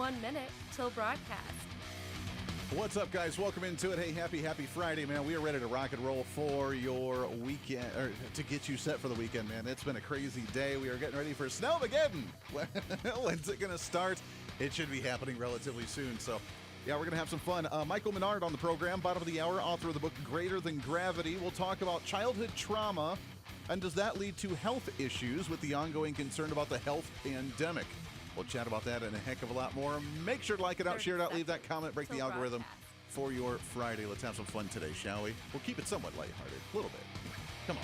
1 minute till broadcast. What's up, guys? Welcome into it. Hey, happy Friday, man. We are ready to rock and roll for your weekend, or to get you set for the weekend, man. It's been a crazy day. We are getting ready for Snowmageddon. When's it going to start? It should be happening relatively soon. So, yeah, we're going to have some fun. Michael Menard on the program, bottom of the hour, author of the book Greater Than Gravity. We'll talk about childhood trauma, and does that lead to health issues with the ongoing concern about the health pandemic? We'll chat about that and a heck of a lot more. Make sure to like it out, share it out, leave that comment, break the algorithm for your Friday. Let's have some fun today, shall we? We'll keep it somewhat lighthearted, a little bit. Come on.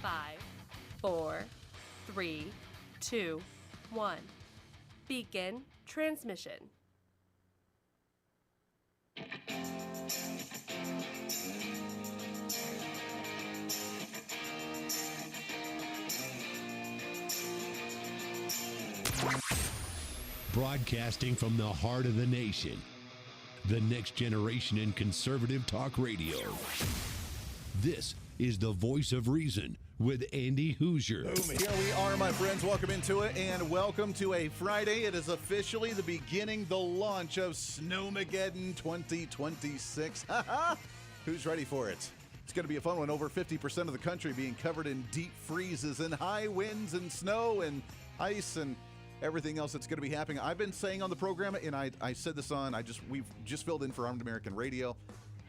Five, 4, 3, 2, 1. Begin transmission. Broadcasting from the heart of the nation, the next generation in conservative talk radio. This is the Voice of Reason with Andy Hooser. Boom. Here we are, my friends. Welcome into it, and welcome to a Friday. It is officially the beginning, the launch of Snowmageddon 2026. Who's ready for it? It's going to be a fun one. Over 50% of the country being covered in deep freezes and high winds and snow and ice and everything else that's going to be happening. I've been saying on the program, and I said this on, we've just filled in for Armed American Radio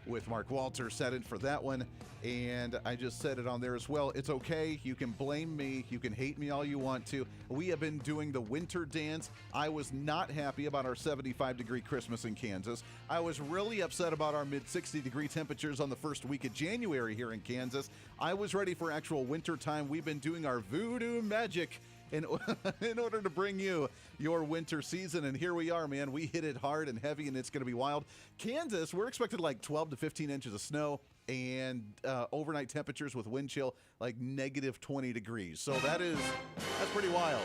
with Mark Walter, sat in for that one, and I just said it on there as well. It's okay. You can blame me. You can hate me all you want to. We have been doing the winter dance. I was not happy about our 75-degree Christmas in Kansas. I was really upset about our mid-60-degree temperatures on the first week of January here in Kansas. I was ready for actual winter time. We've been doing our voodoo magic in order to bring you your winter season. And here we are, man. We hit it hard and heavy, and it's going to be wild. Kansas, we're expected like 12 to 15 inches of snow and overnight temperatures with wind chill like negative 20 degrees. So that's pretty wild.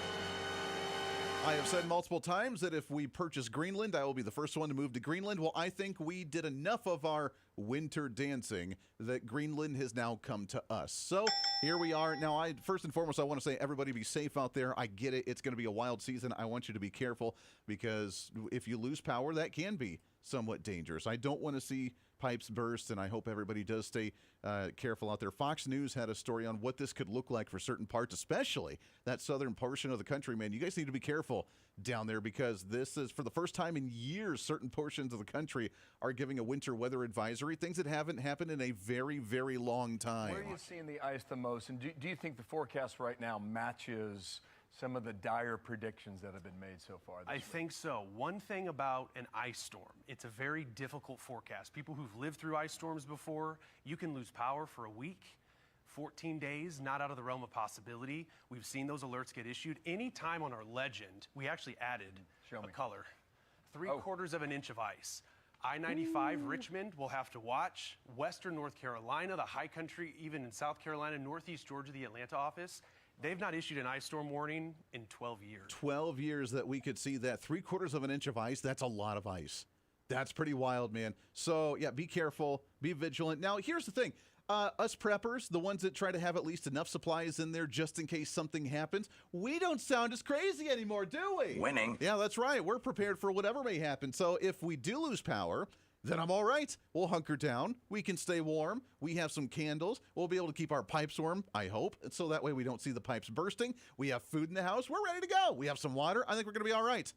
I have said multiple times that if we purchase Greenland, I will be the first one to move to Greenland. Well, I think we did enough of our winter dancing that Greenland has now come to us. So here we are. Now, first and foremost, I want to say everybody be safe out there. I get it. It's going to be a wild season. I want you to be careful because if you lose power, that can be somewhat dangerous. I don't want to see pipes burst, and I hope everybody does stay careful out there. Fox News had a story on what this could look like for certain parts, especially that southern portion of the country, man. You guys need to be careful down there because this is, for the first time in years, certain portions of the country are giving a winter weather advisory, things that haven't happened in a very, very long time. Where are you seeing the ice the most, and do you think the forecast right now matches some of the dire predictions that have been made so far this I week? think so. One thing about an ice storm, it's a very difficult forecast. People who've lived through ice storms before, you can lose power for a week, 14 days, not out of the realm of possibility. We've seen those alerts get issued. Any time on our legend, we actually added a color. 3/4 of an inch of ice. I-95 Richmond will have to watch. Western North Carolina, the high country, even in South Carolina, Northeast Georgia, the Atlanta office, they've not issued an ice storm warning in 12 years. 12 years that we could see that. 3/4 of an inch of ice, that's a lot of ice. That's pretty wild, man. So, yeah, be careful. Be vigilant. Now, here's the thing. Us preppers, the ones that try to have at least enough supplies in there just in case something happens, we don't sound as crazy anymore, do we? Winning. Yeah, that's right. We're prepared for whatever may happen. So if we do lose power, then I'm all right. We'll hunker down. We can stay warm. We have some candles. We'll be able to keep our pipes warm, I hope. And so that way we don't see the pipes bursting. We have food in the house. We're ready to go. We have some water. I think we're going to be all right.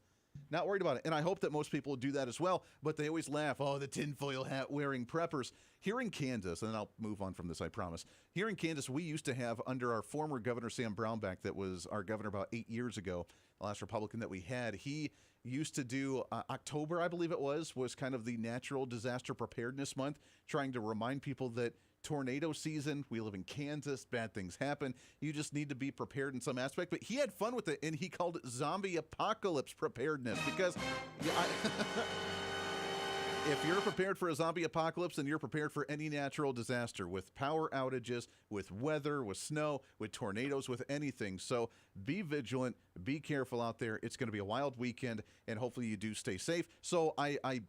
Not worried about it. And I hope that most people do that as well. But they always laugh, oh, the tinfoil hat wearing preppers. Here in Kansas, and I'll move on from this, I promise. Here in Kansas, we used to have, under our former governor, Sam Brownback, that was our governor about 8 years ago, the last Republican that we had, he used to do October, I believe it was kind of the natural disaster preparedness month, trying to remind people that tornado season, we live in Kansas, bad things happen. You just need to be prepared in some aspect. But he had fun with it, and he called it zombie apocalypse preparedness because If you're prepared for a zombie apocalypse, then you're prepared for any natural disaster with power outages, with weather, with snow, with tornadoes, with anything. So be vigilant, be careful out there. It's going to be a wild weekend, and hopefully you do stay safe. So I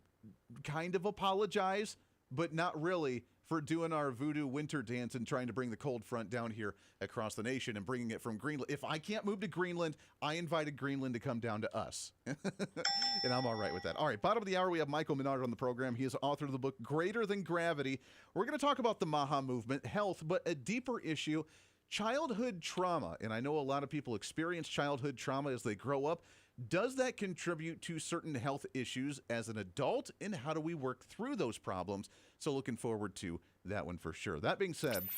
kind of apologize, but not really, for doing our voodoo winter dance and trying to bring the cold front down here across the nation and bringing it from Greenland. If I can't move to Greenland, I invited Greenland to come down to us. And I'm all right with that. All right, bottom of the hour, we have Michael Menard on the program. He is author of the book Greater Than Gravity. We're going to talk about the Maha movement, health, but a deeper issue, childhood trauma. And I know a lot of people experience childhood trauma as they grow up. Does that contribute to certain health issues as an adult, and how do we work through those problems? So looking forward to that one for sure. That being said,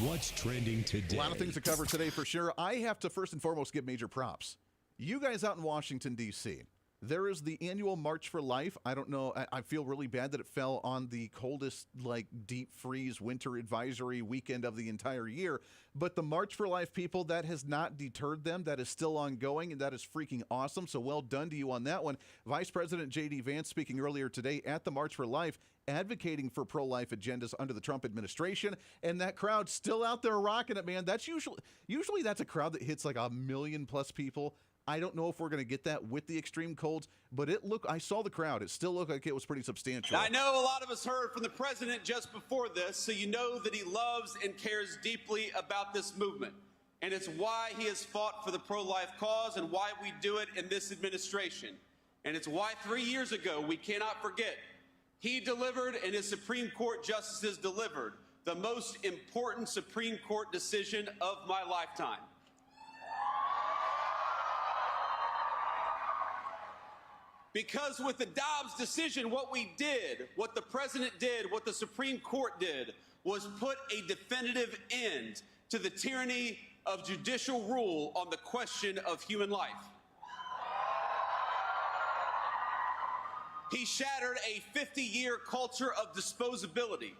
what's trending today? A lot of things to cover today for sure. I have to first and foremost give major props. You guys out in Washington, D.C., there is the annual March for Life. I don't know. I feel really bad that it fell on the coldest, like, deep freeze winter advisory weekend of the entire year. But the March for Life people, that has not deterred them. That is still ongoing, and that is freaking awesome. So well done to you on that one. Vice President J.D. Vance speaking earlier today at the March for Life, advocating for pro-life agendas under the Trump administration, and that crowd still out there rocking it, man. That's usually that's a crowd that hits like 1 million plus people. I don't know if we're going to get that with the extreme colds, but I saw the crowd. It still looked like it was pretty substantial. Now, I know a lot of us heard from the president just before this, so you know that he loves and cares deeply about this movement. And it's why he has fought for the pro-life cause and why we do it in this administration. And it's why 3 years ago, we cannot forget, he delivered and his Supreme Court justices delivered the most important Supreme Court decision of my lifetime. Because with the Dobbs decision, what we did, what the president did, what the Supreme Court did, was put a definitive end to the tyranny of judicial rule on the question of human life. He shattered a 50-year culture of disposability,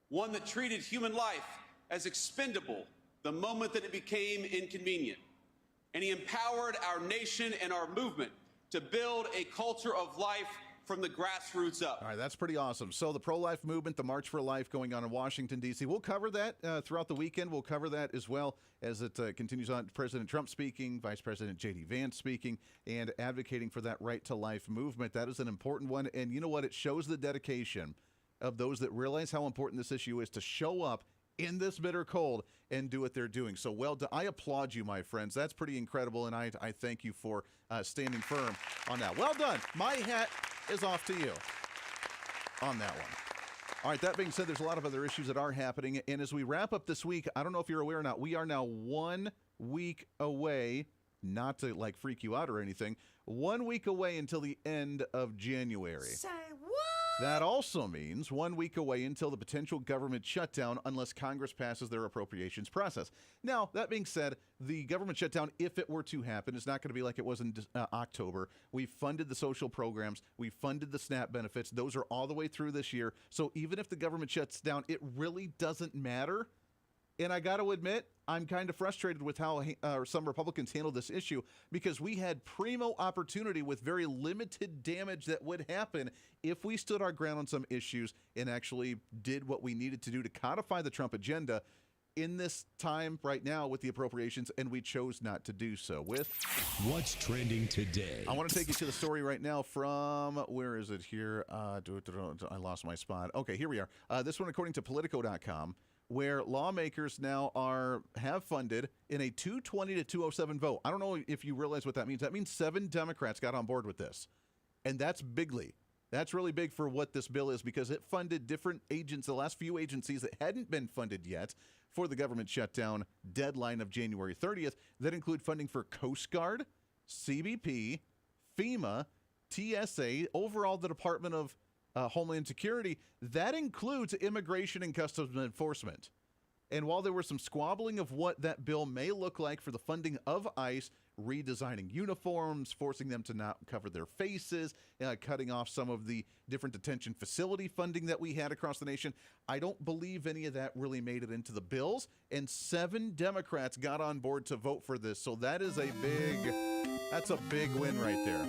one that treated human life as expendable the moment that it became inconvenient. And he empowered our nation and our movement to build a culture of life from the grassroots up. All right, that's pretty awesome. So the pro-life movement, the March for Life going on in Washington, D.C., we'll cover that throughout the weekend. We'll cover that as well as it continues on. President Trump speaking, Vice President J.D. Vance speaking, and advocating for that right to life movement. That is an important one. And you know what? It shows the dedication of those that realize how important this issue is to show up in this bitter cold and do what they're doing. So well done. I applaud you, my friends. That's pretty incredible, and I thank you for standing firm on that. Well done. My hat is off to you on that one. All right, that being said, there's a lot of other issues that are happening, and as we wrap up this week, I don't know if you're aware or not, we are now 1 week away, not to like freak you out or anything, 1 week away until the end of January. Say what? That also means 1 week away until the potential government shutdown unless Congress passes their appropriations process. Now, that being said, the government shutdown, if it were to happen, is not going to be like it was in October. We funded the social programs. We funded the SNAP benefits. Those are all the way through this year. So even if the government shuts down, it really doesn't matter. And I got to admit, I'm kind of frustrated with how some Republicans handled this issue because we had primo opportunity with very limited damage that would happen if we stood our ground on some issues and actually did what we needed to do to codify the Trump agenda in this time right now with the appropriations, and we chose not to do so. With what's trending today, I want to take you to the story right now from, where is it here? I lost my spot. Okay, here we are. This one, according to Politico.com, where lawmakers now have funded in a 220 to 207 vote. I don't know if you realize what that means. That means 7 Democrats got on board with this. And that's bigly. That's really big for what this bill is because it funded different agencies, the last few agencies that hadn't been funded yet for the government shutdown deadline of January 30th that include funding for Coast Guard, CBP, FEMA, TSA, overall the Department of Homeland Security. That includes Immigration and Customs Enforcement. And while there was some squabbling of what that bill may look like for the funding of ICE, redesigning uniforms, forcing them to not cover their faces, cutting off some of the different detention facility funding that we had across the nation, I don't believe any of that really made it into the bills. And 7 Democrats got on board to vote for this. So that's a big win right there.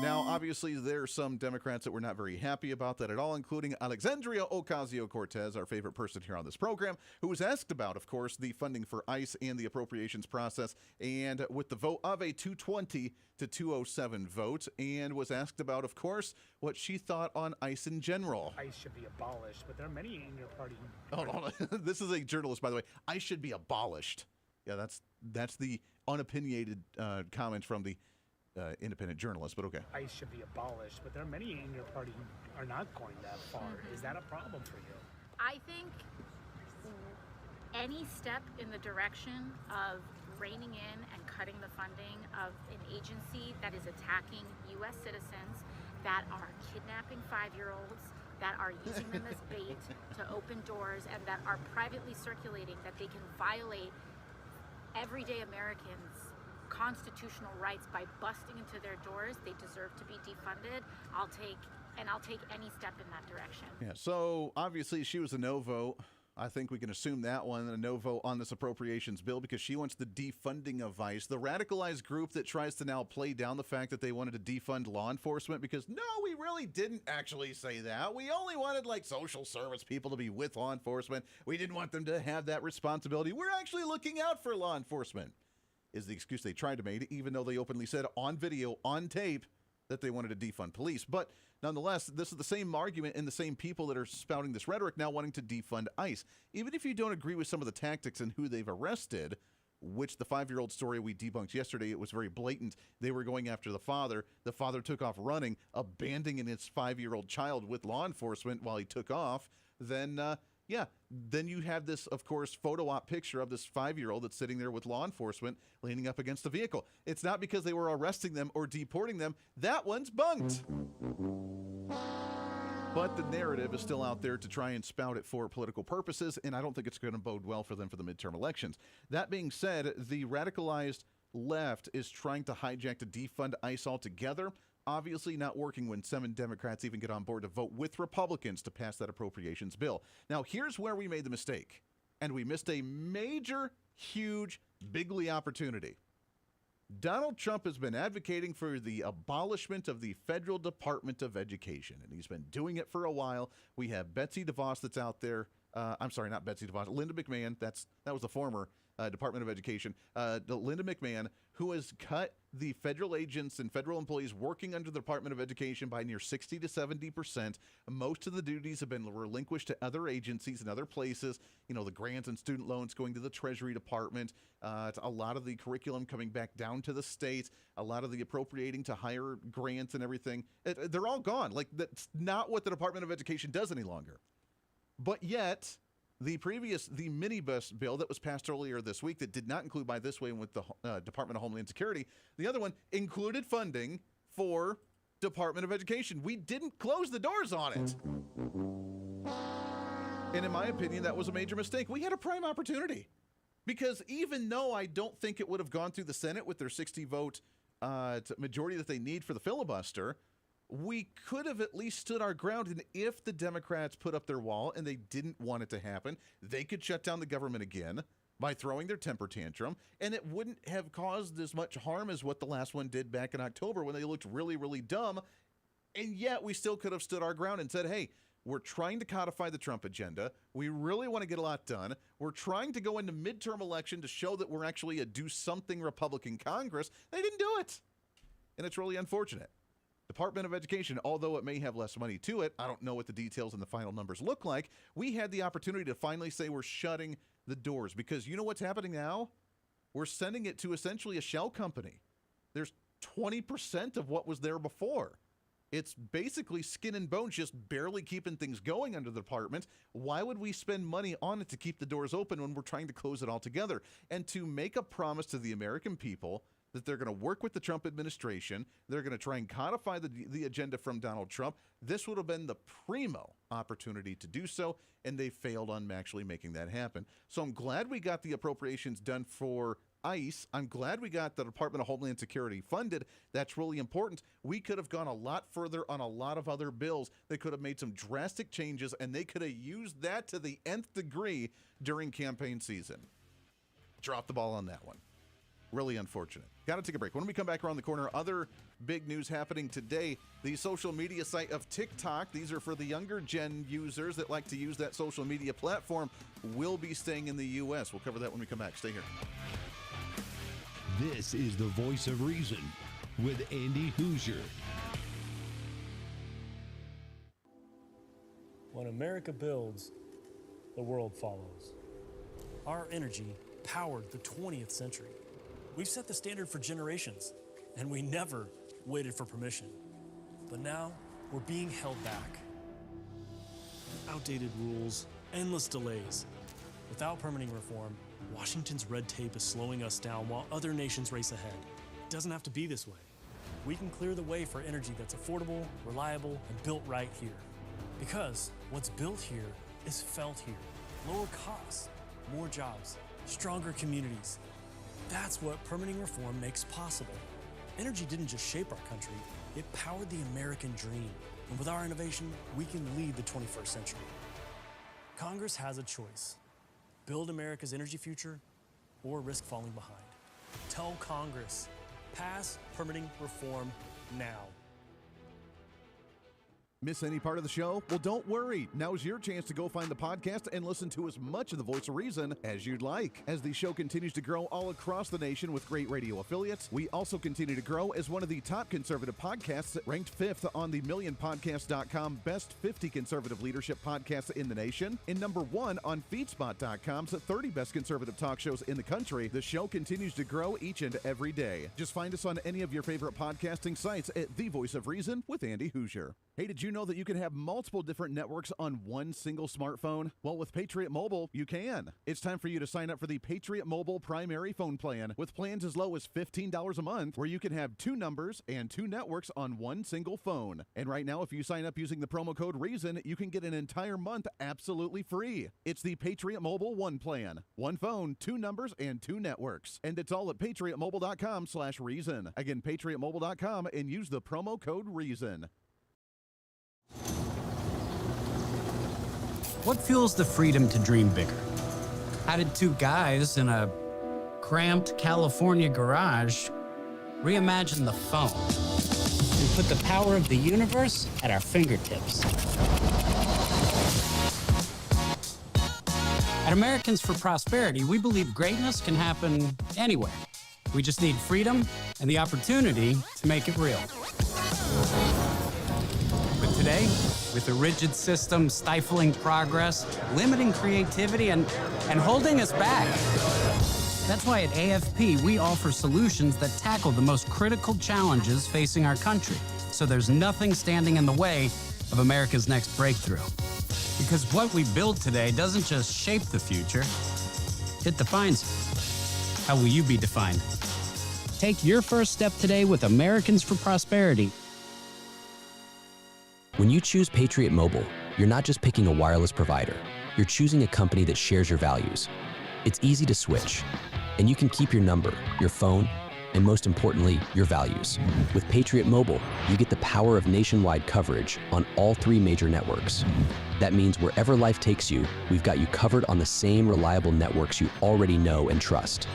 Now, obviously, there are some Democrats that were not very happy about that at all, including Alexandria Ocasio-Cortez, our favorite person here on this program, who was asked about, of course, the funding for ICE and the appropriations process, and with the vote of a 220 to 207 vote, and was asked about, of course, what she thought on ICE in general. ICE should be abolished, but there are many in your party who... Hold on. This is a journalist, by the way. ICE should be abolished. Yeah, that's the unopinionated comment from the independent journalist, but okay. ICE should be abolished, but there are many in your party who are not going that far. Is that a problem for you? I think any step in the direction of reining in and cutting the funding of an agency that is attacking U.S. citizens, that are kidnapping 5-year-olds, that are using them as bait to open doors, and that are privately circulating that they can violate everyday Americans' constitutional rights by busting into their doors, they deserve to be defunded. I'll take any step in that direction. Yeah, so obviously she was a no vote. I think we can assume that one, a no vote on this appropriations bill, because she wants the defunding of ICE, the radicalized group that tries to now play down the fact that they wanted to defund law enforcement, because no, we really didn't actually say that. We only wanted like social service people to be with law enforcement. We didn't want them to have that responsibility. We're actually looking out for law enforcement, is the excuse they tried to make, even though they openly said on video, on tape, that they wanted to defund police. But nonetheless, this is the same argument and the same people that are spouting this rhetoric now wanting to defund ICE. Even if you don't agree with some of the tactics and who they've arrested, which the 5-year-old story we debunked yesterday, it was very blatant. They were going after the father. The father took off running, abandoning his 5-year-old child with law enforcement while he took off. Then you have this, of course, photo op picture of this 5-year-old that's sitting there with law enforcement leaning up against the vehicle. It's not because they were arresting them or deporting them. That one's bunked. But the narrative is still out there to try and spout it for political purposes, and I don't think it's going to bode well for them for the midterm elections. That being said, the radicalized left is trying to hijack to defund ICE altogether. Obviously not working when 7 Democrats even get on board to vote with Republicans to pass that appropriations bill. Now, here's where we made the mistake, and we missed a major, huge, bigly opportunity. Donald Trump has been advocating for the abolishment of the Federal Department of Education, and he's been doing it for a while. We have Betsy DeVos that's out there. I'm sorry, not Betsy DeVos. Linda McMahon. That was the former Department of Education. Linda McMahon, who has cut the federal agents and federal employees working under the Department of Education by near 60 to 70%. Most of the duties have been relinquished to other agencies and other places. You know, the grants and student loans going to the Treasury Department. A lot of the curriculum coming back down to the states. A lot of the appropriating to higher grants and everything. They're all gone. Like, that's not what the Department of Education does any longer. But yet, the minibus bill that was passed earlier this week that did not include by this way with the Department of Homeland Security, the other one included funding for Department of Education. We didn't close the doors on it. And in my opinion, that was a major mistake. We had a prime opportunity. Because even though I don't think it would have gone through the Senate with their 60-vote majority that they need for the filibuster, we could have at least stood our ground, and if the Democrats put up their wall and they didn't want it to happen, they could shut down the government again by throwing their temper tantrum, and it wouldn't have caused as much harm as what the last one did back in October when they looked really, really dumb, and yet we still could have stood our ground and said, hey, we're trying to codify the Trump agenda. We really want to get a lot done. We're trying to go into midterm election to show that we're actually a do-something Republican Congress. They didn't do it, and it's really unfortunate. Department of Education, although it may have less money to it, I don't know what the details and the final numbers look like. We had the opportunity to finally say we're shutting the doors because you know what's happening now? We're sending it to essentially a shell company. There's 20% of what was there before. It's basically skin and bones, just barely keeping things going under the department. Why would we spend money on it to keep the doors open when we're trying to close it all together? And to make a promise to the American people that they're going to work with the Trump administration, they're going to try and codify the agenda from Donald Trump. This would have been the primo opportunity to do so, and they failed on actually making that happen. So I'm glad we got the appropriations done for ICE. I'm glad we got the Department of Homeland Security funded. That's really important. We could have gone a lot further on a lot of other bills. They could have made some drastic changes, and they could have used that to the nth degree during campaign season. Drop the ball on that one. Really unfortunate. Got to take a break. When we come back around the corner, other big news happening today. The social media site of TikTok, these are for the younger gen users that like to use that social media platform, will be staying in the U.S. We'll cover that when we come back. Stay here. This is the Voice of Reason with Andy Hooser. When America builds, the world follows. Our energy powered the 20th century. We've set the standard for generations, and we never waited for permission. But now, we're being held back. Outdated rules, endless delays. Without permitting reform, Washington's red tape is slowing us down while other nations race ahead. It doesn't have to be this way. We can clear the way for energy that's affordable, reliable, and built right here. Because what's built here is felt here. Lower costs, more jobs, stronger communities. That's what permitting reform makes possible. Energy didn't just shape our country, it powered the American dream. And with our innovation, we can lead the 21st century. Congress has a choice. Build America's energy future or risk falling behind. Tell Congress, pass permitting reform now. Miss any part of the show? Well, don't worry. Now's your chance to go find the podcast and listen to as much of the Voice of Reason as you'd like. As the show continues to grow all across the nation with great radio affiliates, we also continue to grow as one of the top conservative podcasts, ranked 5th on the MillionPodcast.com Best 50 Conservative Leadership Podcasts in the nation, and number 1 on FeedSpot.com's 30 Best Conservative Talk Shows in the country. The show continues to grow each and every day. Just find us on any of your favorite podcasting sites at The Voice of Reason with Andy Hooser. Hey, did you know that you can have multiple different networks on one single smartphone? Well, with Patriot Mobile, you can. It's time for you to sign up for the Patriot Mobile primary phone plan with plans as low as $15 a month, where you can have 2 numbers and 2 networks on one single phone. And right now, if you sign up using the promo code REASON, you can get an entire month absolutely free. It's the Patriot Mobile One plan. 1 phone, 2 numbers, and 2 networks. And it's all at patriotmobile.com/reason. Again, patriotmobile.com, and use the promo code REASON. What fuels the freedom to dream bigger? How did 2 guys in a cramped California garage reimagine the phone and put the power of the universe at our fingertips? At Americans for Prosperity, we believe greatness can happen anywhere. We just need freedom and the opportunity to make it real. But today, with a rigid system stifling progress, limiting creativity, and holding us back. That's why at AFP, we offer solutions that tackle the most critical challenges facing our country, so there's nothing standing in the way of America's next breakthrough. Because what we build today doesn't just shape the future, it defines it. How will you be defined? Take your first step today with Americans for Prosperity. When you choose Patriot Mobile, you're not just picking a wireless provider. You're choosing a company that shares your values. It's easy to switch, and you can keep your number, your phone, and most importantly, your values. With Patriot Mobile, you get the power of nationwide coverage on all 3 major networks. That means wherever life takes you, we've got you covered on the same reliable networks you already know and trust.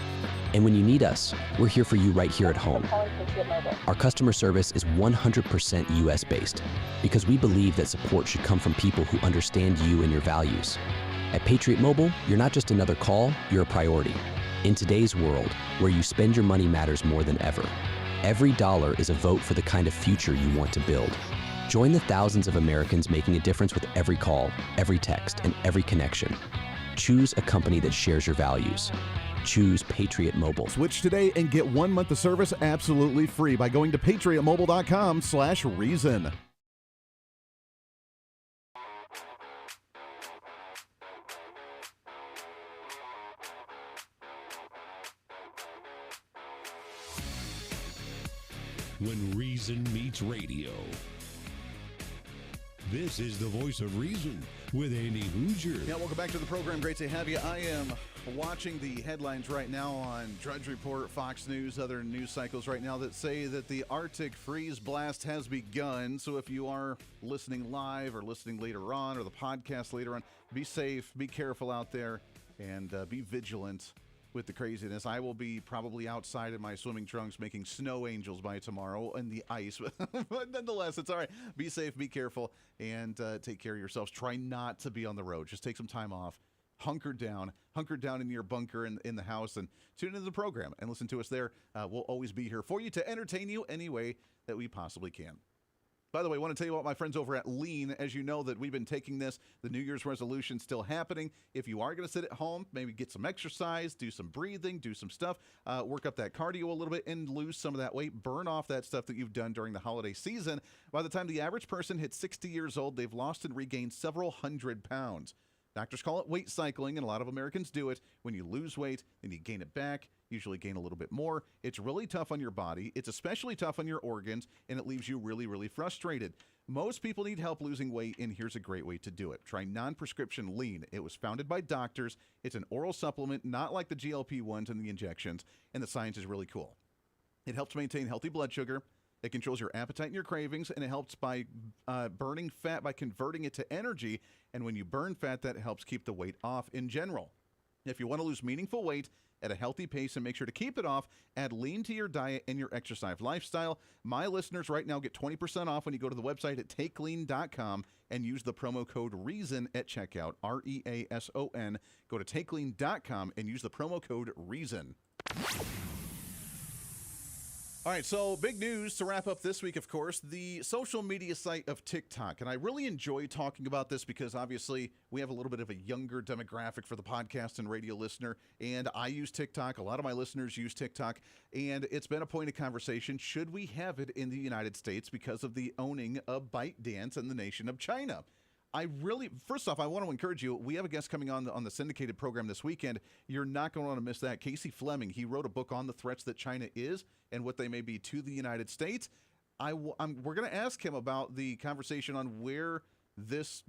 And when you need us, we're here for you right here at home. Our customer service is 100% US-based because we believe that support should come from people who understand you and your values. At Patriot Mobile, you're not just another call, you're a priority. In today's world, where you spend your money matters more than ever, every dollar is a vote for the kind of future you want to build. Join the thousands of Americans making a difference with every call, every text, and every connection. Choose a company that shares your values. Choose Patriot Mobile. Switch today and get 1 month of service absolutely free by going to patriotmobile.com/reason. When reason meets radio. This is the Voice of Reason with Andy Hooser. Yeah, welcome back to the program. Great to have you. I am watching the headlines right now on Drudge Report, Fox News, other news cycles right now that say that the Arctic freeze blast has begun. So if you are listening live or listening later on or the podcast later on, be safe, be careful out there, and be vigilant with the craziness. I will be probably outside in my swimming trunks making snow angels by tomorrow in the ice. But nonetheless, it's all right. Be safe, be careful, and take care of yourselves. Try not to be on the road. Just take some time off. Hunker down in your bunker in the house, and tune into the program and listen to us there. We'll always be here for you to entertain you any way that we possibly can. By the way, I want to tell you about my friends over at Lean. As you know that we've been taking this, the New Year's resolution still happening. If you are going to sit at home, maybe get some exercise, do some breathing, do some stuff, work up that cardio a little bit and lose some of that weight, burn off that stuff that you've done during the holiday season. By the time the average person hits 60 years old, they've lost and regained several hundred pounds. Doctors call it weight cycling, and a lot of Americans do it. When you lose weight, then you gain it back, usually gain a little bit more. It's really tough on your body. It's especially tough on your organs, and it leaves you really, really frustrated. Most people need help losing weight, and here's a great way to do it. Try non-prescription Lean. It was founded by doctors. It's an oral supplement, not like the GLP-1s and the injections, and the science is really cool. It helps maintain healthy blood sugar. It controls your appetite and your cravings, and it helps by burning fat by converting it to energy. And when you burn fat, that helps keep the weight off in general. If you want to lose meaningful weight at a healthy pace and make sure to keep it off, add Lean to your diet and your exercise lifestyle. My listeners right now get 20% off when you go to the website at takelean.com and use the promo code REASON at checkout, REASON. Go to takelean.com and use the promo code REASON. All right, so big news to wrap up this week, of course, the social media site of TikTok. And I really enjoy talking about this because obviously we have a little bit of a younger demographic for the podcast and radio listener. And I use TikTok. A lot of my listeners use TikTok. And it's been a point of conversation. Should we have it in the United States because of the owning of ByteDance in the nation of China? First off, I want to encourage you. We have a guest coming on the syndicated program this weekend. You're not going to want to miss that. Casey Fleming, he wrote a book on the threats that China is and what they may be to the United States. We're going to ask him about the conversation on where this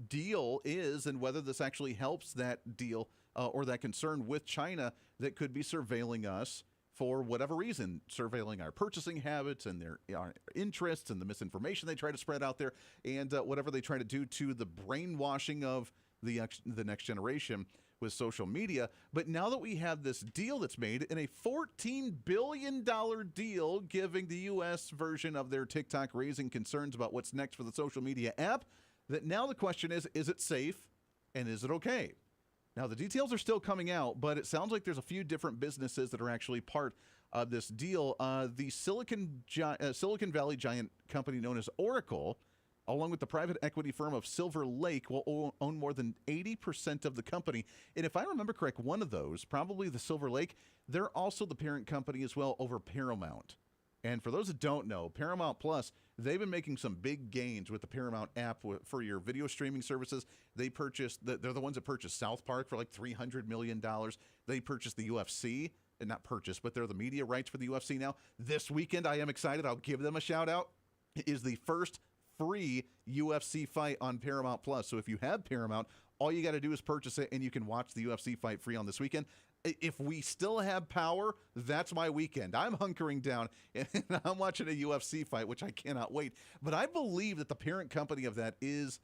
deal is and whether this actually helps that deal or that concern with China that could be surveilling us for whatever reason, surveilling our purchasing habits and our interests and the misinformation they try to spread out there and whatever they try to do to the brainwashing of the next generation with social media. But now that we have this deal that's made in a $14 billion deal giving the U.S. version of their TikTok raising concerns about what's next for the social media app, that now the question is it safe and is it okay? Now, the details are still coming out, but it sounds like there's a few different businesses that are actually part of this deal. The Silicon Valley giant company known as Oracle, along with the private equity firm of Silver Lake, will own more than 80% of the company. And if I remember correct, one of those, probably the Silver Lake, they're also the parent company as well over Paramount. And for those that don't know, Paramount Plus, they've been making some big gains with the Paramount app for your video streaming services. They're the ones that purchased South Park for like $300 million. They purchased the UFC, and not purchased, but they're the media rights for the UFC now. This weekend, I am excited. I'll give them a shout out. It is the first free UFC fight on Paramount Plus. So if you have Paramount, all you got to do is purchase it, and you can watch the UFC fight free on this weekend. If we still have power, that's my weekend. I'm hunkering down, and I'm watching a UFC fight, which I cannot wait. But I believe that the parent company of that is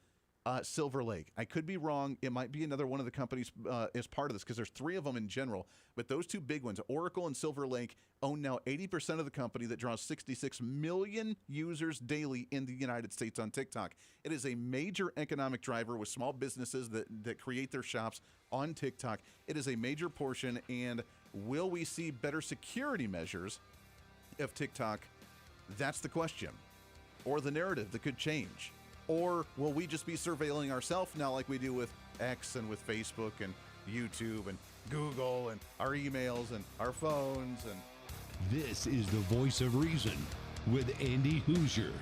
Silver Lake. I could be wrong. It might be another one of the companies as part of this because there's three of them in general. But those two big ones, Oracle and Silver Lake, own now 80% of the company that draws 66 million users daily in the United States on TikTok. It is a major economic driver with small businesses that create their shops on TikTok. It is a major portion. And will we see better security measures of TikTok? That's the question. Or the narrative that could change. Or will we just be surveilling ourselves now like we do with X and with Facebook and YouTube and Google and our emails and our phones? And this is the Voice of Reason with Andy Hooser.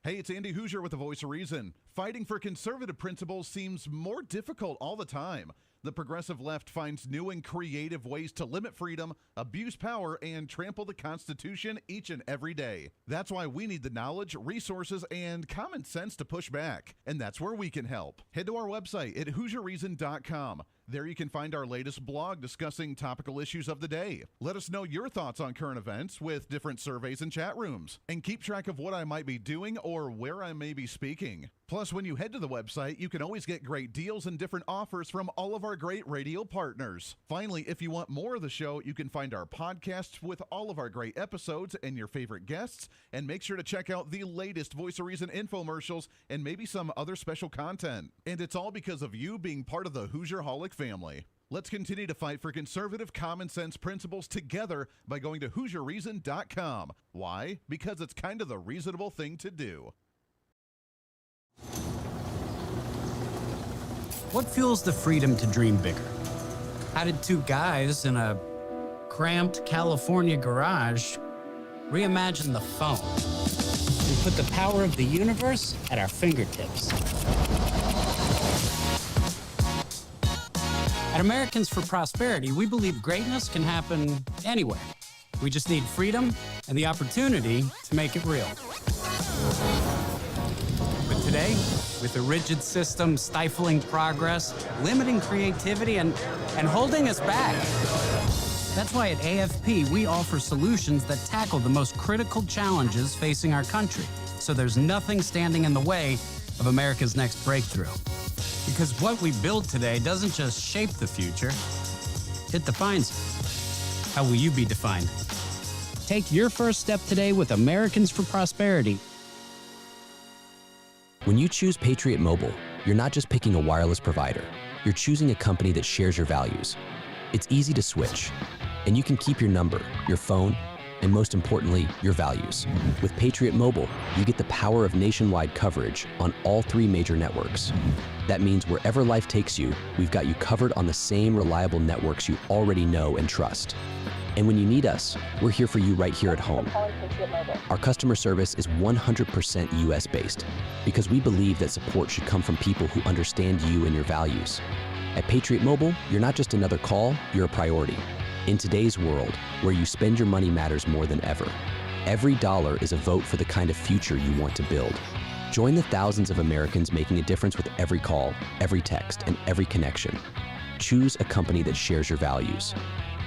Hey, it's Andy Hooser with the Voice of Reason. Fighting for conservative principles seems more difficult all the time. The progressive left finds new and creative ways to limit freedom, abuse power, and trample the Constitution each and every day. That's why we need the knowledge, resources, and common sense to push back. And that's where we can help. Head to our website at HooserReason.com. There you can find our latest blog discussing topical issues of the day. Let us know your thoughts on current events with different surveys and chat rooms. And keep track of what I might be doing or where I may be speaking. Plus, when you head to the website, you can always get great deals and different offers from all of our great radio partners. Finally, if you want more of the show, you can find our podcasts with all of our great episodes and your favorite guests. And make sure to check out the latest Voice of Reason infomercials and maybe some other special content. And it's all because of you being part of the Hoosier-holic family. Let's continue to fight for conservative common sense principles together by going to HoosierReason.com. Why? Because it's kind of the reasonable thing to do. What fuels the freedom to dream bigger? How did two guys in a cramped California garage reimagine the phone and put the power of the universe at our fingertips? At Americans for Prosperity, we believe greatness can happen anywhere. We just need freedom and the opportunity to make it real. But today, with a rigid system stifling progress, limiting creativity, and holding us back. That's why at AFP, we offer solutions that tackle the most critical challenges facing our country, so there's nothing standing in the way of America's next breakthrough. Because what we build today doesn't just shape the future, it defines it. How will you be defined? Take your first step today with Americans for Prosperity. When you choose Patriot Mobile, you're not just picking a wireless provider. You're choosing a company that shares your values. It's easy to switch, and you can keep your number, your phone, and most importantly, your values. With Patriot Mobile, you get the power of nationwide coverage on all 3 major networks. That means wherever life takes you, we've got you covered on the same reliable networks you already know and trust. And when you need us, we're here for you right here at home. Our customer service is 100% US-based because we believe that support should come from people who understand you and your values. At Patriot Mobile, you're not just another call, you're a priority. In today's world, where you spend your money matters more than ever, every dollar is a vote for the kind of future you want to build. Join the thousands of Americans making a difference with every call, every text, and every connection. Choose a company that shares your values.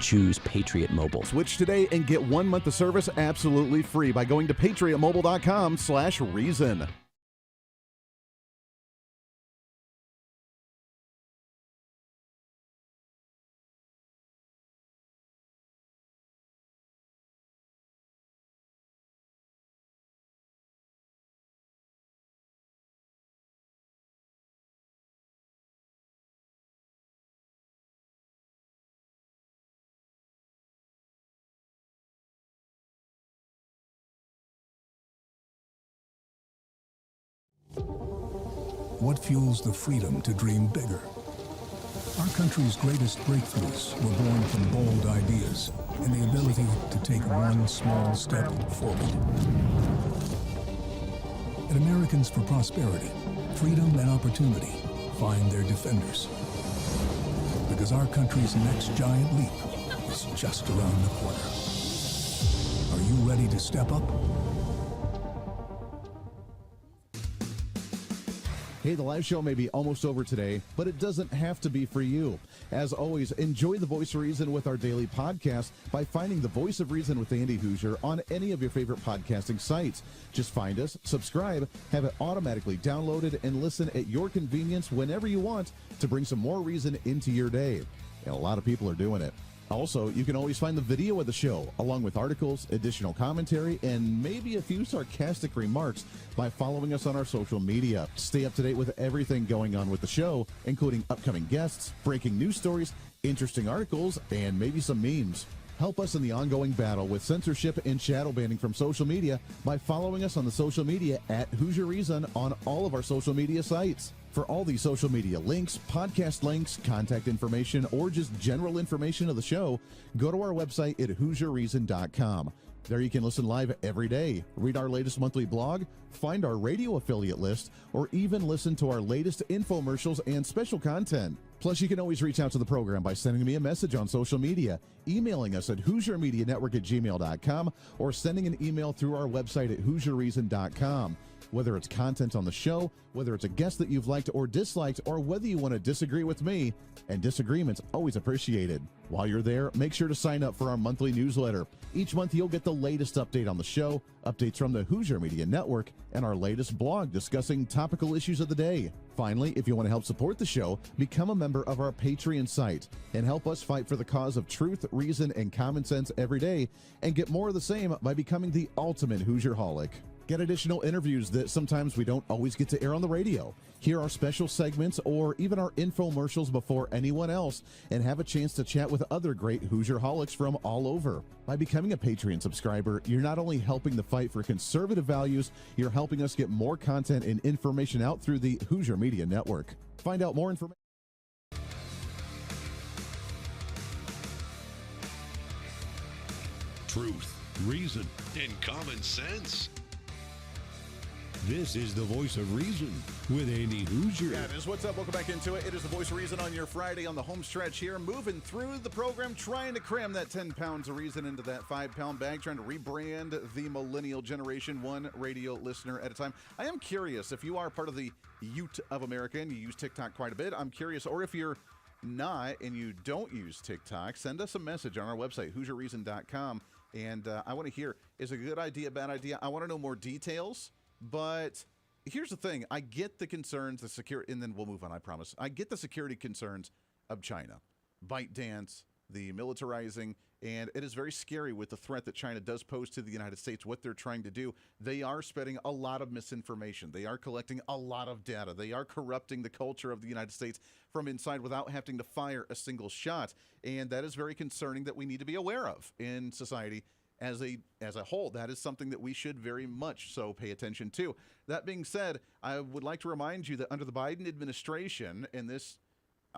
Choose Patriot Mobile. Switch today and get 1 month of service absolutely free by going to patriotmobile.com/reason. What fuels the freedom to dream bigger? Our country's greatest breakthroughs were born from bold ideas and the ability to take one small step forward. At Americans for Prosperity, freedom and opportunity find their defenders. Because our country's next giant leap is just around the corner. Are you ready to step up? Hey, the live show may be almost over today, but it doesn't have to be for you. As always, enjoy the Voice of Reason with our daily podcast by finding the Voice of Reason with Andy Hooser on any of your favorite podcasting sites. Just find us, subscribe, have it automatically downloaded, and listen at your convenience whenever you want to bring some more reason into your day. And a lot of people are doing it. Also, you can always find the video of the show, along with articles, additional commentary, and maybe a few sarcastic remarks by following us on our social media. Stay up to date with everything going on with the show, including upcoming guests, breaking news stories, interesting articles, and maybe some memes. Help us in the ongoing battle with censorship and shadow banning from social media by following us on the social media at Hoosier Reason on all of our social media sites. For all these social media links, podcast links, contact information, or just general information of the show, go to our website at HoosierReason.com. There you can listen live every day, read our latest monthly blog, find our radio affiliate list, or even listen to our latest infomercials and special content. Plus, you can always reach out to the program by sending me a message on social media, emailing us at HoosierMediaNetwork@gmail.com, or sending an email through our website at HoosierReason.com. Whether it's content on the show, whether it's a guest that you've liked or disliked, or whether you want to disagree with me, and disagreements always appreciated. While you're there, make sure to sign up for our monthly newsletter. Each month, you'll get the latest update on the show, updates from the Hooser Media Network, and our latest blog discussing topical issues of the day. Finally, if you want to help support the show, become a member of our Patreon site and help us fight for the cause of truth, reason, and common sense every day, and get more of the same by becoming the ultimate Hoosierholic. Get additional interviews that sometimes we don't always get to air on the radio. Hear our special segments or even our infomercials before anyone else, and have a chance to chat with other great Hoosierholics from all over. By becoming a Patreon subscriber, you're not only helping the fight for conservative values, you're helping us get more content and information out through the Hooser Media Network. Find out more information. Truth, reason, and common sense. This is the Voice of Reason with Andy Hooser. Yeah, it is. What's up? Welcome back into it. It is the Voice of Reason on your Friday on the home stretch here. Moving through the program, trying to cram that 10 pounds of reason into that 5-pound bag, trying to rebrand the millennial generation, one radio listener at a time. I am curious if you are part of the youth of America and you use TikTok quite a bit. I'm curious, or if you're not and you don't use TikTok, send us a message on our website, HooserReason.com. And I want to hear, is it a good idea, bad idea? I want to know more details. But here's the thing. I get the concerns, the security, and then we'll move on, I promise. I get the security concerns of China. ByteDance, the militarizing, and it is very scary with the threat that China does pose to the United States, what they're trying to do. They are spreading a lot of misinformation. They are collecting a lot of data. They are corrupting the culture of the United States from inside without having to fire a single shot. And that is very concerning that we need to be aware of in society. As a whole, that is something that we should very much so pay attention to. That being said, I would like to remind you that under the Biden administration, and this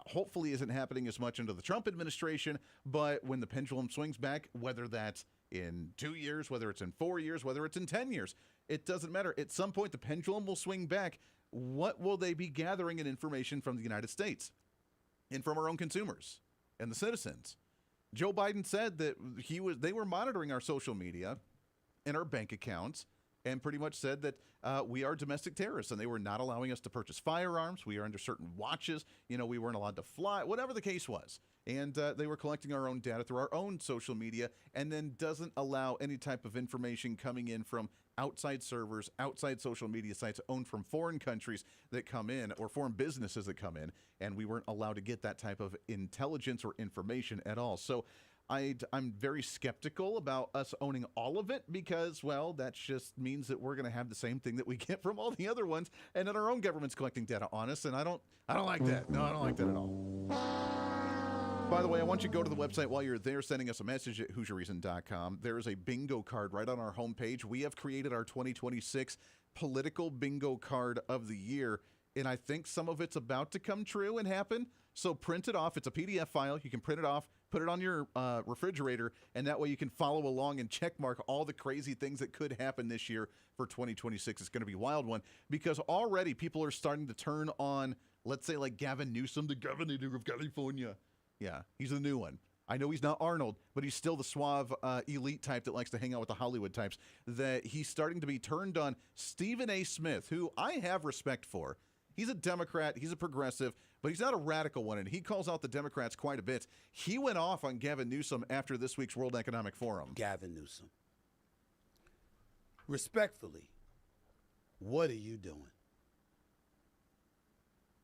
hopefully isn't happening as much under the Trump administration, but when the pendulum swings back, whether that's in 2 years, whether it's in 4 years, whether it's in 10 years, it doesn't matter. At some point, the pendulum will swing back. What will they be gathering in information from the United States and from our own consumers and the citizens? Joe Biden said that they were monitoring our social media and our bank accounts, and pretty much said that we are domestic terrorists and they were not allowing us to purchase firearms. We are under certain watches. We weren't allowed to fly, whatever the case was. And they were collecting our own data through our own social media, and then doesn't allow any type of information coming in from outside servers, outside social media sites owned from foreign countries that come in, or foreign businesses that come in, and we weren't allowed to get that type of intelligence or information at all. So I'm very skeptical about us owning all of it because, well, that just means that we're going to have the same thing that we get from all the other ones, and that our own government's collecting data on us, and I don't like that. No, I don't like that at all. By the way, I want you to go to the website while you're there, sending us a message at HooserReason.com. There is a bingo card right on our homepage. We have created our 2026 political bingo card of the year, and I think some of it's about to come true and happen. So print it off. It's a PDF file. You can print it off, put it on your refrigerator, and that way you can follow along and check mark all the crazy things that could happen this year for 2026. It's going to be a wild one because already people are starting to turn on, let's say, like Gavin Newsom, the governor of California. Yeah, he's the new one. I know he's not Arnold, but he's still the suave elite type that likes to hang out with the Hollywood types. That he's starting to be turned on. Stephen A. Smith, who I have respect for. He's a Democrat. He's a progressive, but he's not a radical one, and he calls out the Democrats quite a bit. He went off on Gavin Newsom after this week's World Economic Forum. Gavin Newsom. Respectfully, what are you doing?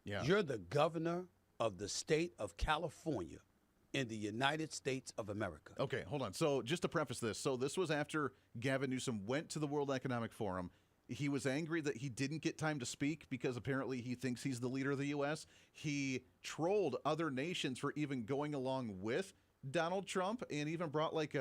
Yeah. You're the governor of the state of California in the United States of America. Okay, hold on. So just to preface this, so this was after Gavin Newsom went to the World Economic Forum. He was angry that he didn't get time to speak because apparently he thinks he's the leader of the U.S. He trolled other nations for even going along with Donald Trump and even brought like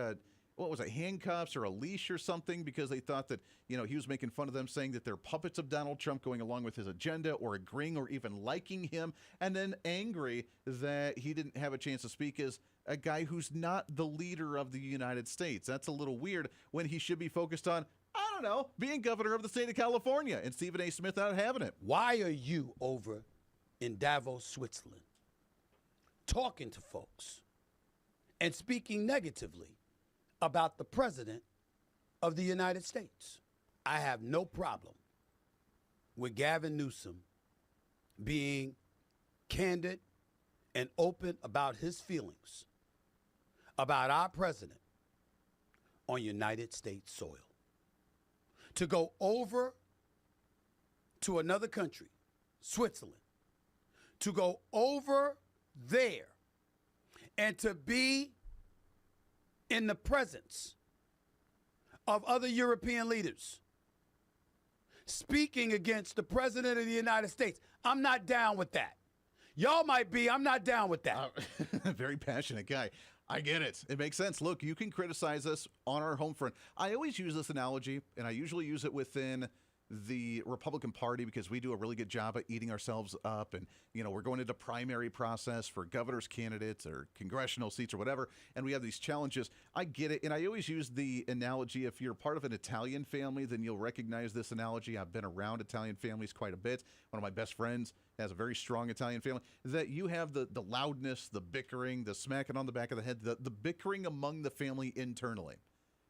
handcuffs or a leash or something because they thought that, he was making fun of them, saying that they're puppets of Donald Trump going along with his agenda or agreeing or even liking him, and then angry that he didn't have a chance to speak as a guy who's not the leader of the United States. That's a little weird when he should be focused on, I don't know, being governor of the state of California, and Stephen A. Smith not having it. Why are you over in Davos, Switzerland, talking to folks and speaking negatively about the president of the United States? I have no problem with Gavin Newsom being candid and open about his feelings about our president on United States soil. To go over to another country, Switzerland, to go over there and to be in the presence of other European leaders speaking against the president of the United States. I'm not down with that. Y'all might be. I'm not down with that. Very passionate guy. I get it. It makes sense. Look, you can criticize us on our home front. I always use this analogy, and I usually use it within the Republican Party because we do a really good job at eating ourselves up. And, you know, we're going into primary process for governor's candidates or congressional seats or whatever, and we have these challenges. I get it. And I always use the analogy, if you're part of an Italian family, then you'll recognize this analogy. I've been around Italian families quite a bit. One of my best friends has a very strong Italian family. That you have the loudness, the bickering, the smacking on the back of the head, the bickering among the family internally.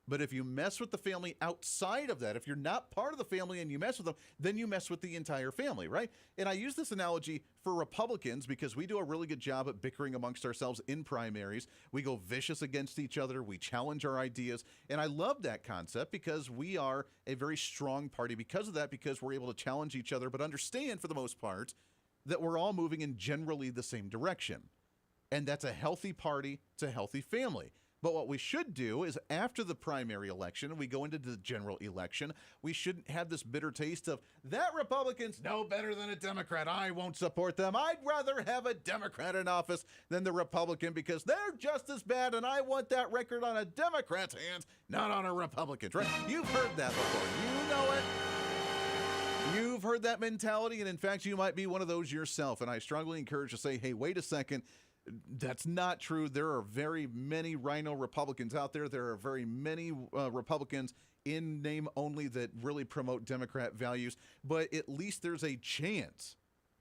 But if you mess with the family outside of that, if you're not part of the family and you mess with them, then you mess with the entire family, right? And I use this analogy for Republicans because we do a really good job at bickering amongst ourselves in primaries. We go vicious against each other. We challenge our ideas. And I love that concept because we are a very strong party because of that, because we're able to challenge each other, but understand for the most part that we're all moving in generally the same direction. And that's a healthy party. It's a healthy family. But what we should do is after the primary election, we go into the general election, we shouldn't have this bitter taste of, that Republican's no better than a Democrat. I won't support them. I'd rather have a Democrat in office than the Republican because they're just as bad, and I want that record on a Democrat's hands, not on a Republican's, right? You've heard that before. You know it. You've heard that mentality, and in fact, you might be one of those yourself. And I strongly encourage you to say, hey, wait a second. That's not true. There are very many rhino Republicans out there. There are very many Republicans in name only that really promote Democrat values. But at least there's a chance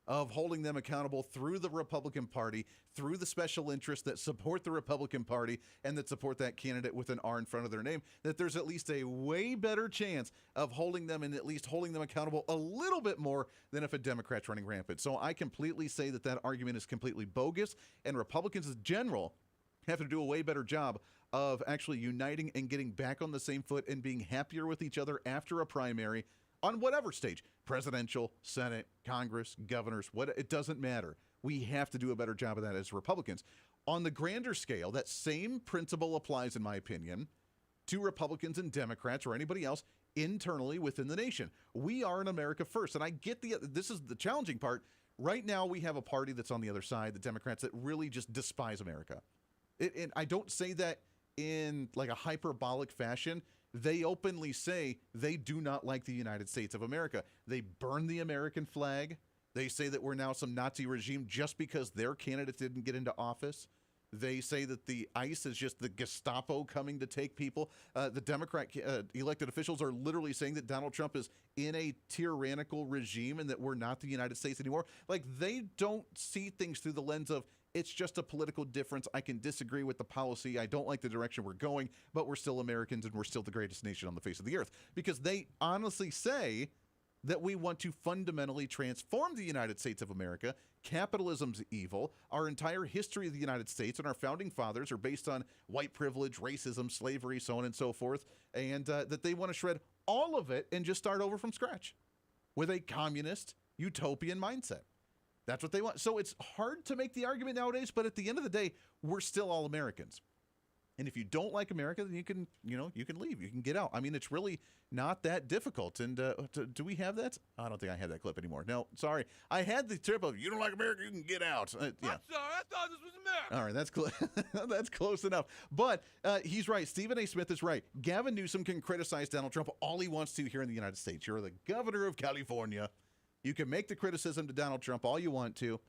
of holding them accountable through the Republican Party, through the special interests that support the Republican Party and that support that candidate with an R in front of their name, that there's at least a way better chance of holding them and at least holding them accountable a little bit more than if a Democrat's running rampant. So I completely say that that argument is completely bogus, and Republicans in general have to do a way better job of actually uniting and getting back on the same foot and being happier with each other after a primary on whatever stage, presidential, Senate, Congress, governors, it doesn't matter. We have to do a better job of that as Republicans. On the grander scale, that same principle applies, in my opinion, to Republicans and Democrats or anybody else internally within the nation. We are in America first. And I get this is the challenging part. Right now, we have a party that's on the other side, the Democrats, that really just despise America. And I don't say that in like a hyperbolic fashion. They openly say they do not like the United States of America. They burn the American flag. They say that we're now some Nazi regime just because their candidate didn't get into office. They say that the ICE is just the Gestapo coming to take people. The Democrat elected officials are literally saying that Donald Trump is in a tyrannical regime and that we're not the United States anymore. Like, they don't see things through the lens of, it's just a political difference. I can disagree with the policy. I don't like the direction we're going, but we're still Americans and we're still the greatest nation on the face of the earth. Because they honestly say that we want to fundamentally transform the United States of America. Capitalism's evil. Our entire history of the United States and our founding fathers are based on white privilege, racism, slavery, so on and so forth, and that they want to shred all of it and just start over from scratch with a communist utopian mindset. That's what they want. So it's hard to make the argument nowadays, but at the end of the day, we're still all Americans. And if you don't like America, then you can leave. You can get out. I mean, it's really not that difficult. And do we have that? I don't think I have that clip anymore. No, sorry. I had the trip of, you don't like America, you can get out. Yeah. I'm sorry. I thought this was America. All right, that's close enough. But he's right. Stephen A. Smith is right. Gavin Newsom can criticize Donald Trump all he wants to here in the United States. You're the governor of California. You can make the criticism to Donald Trump all you want to.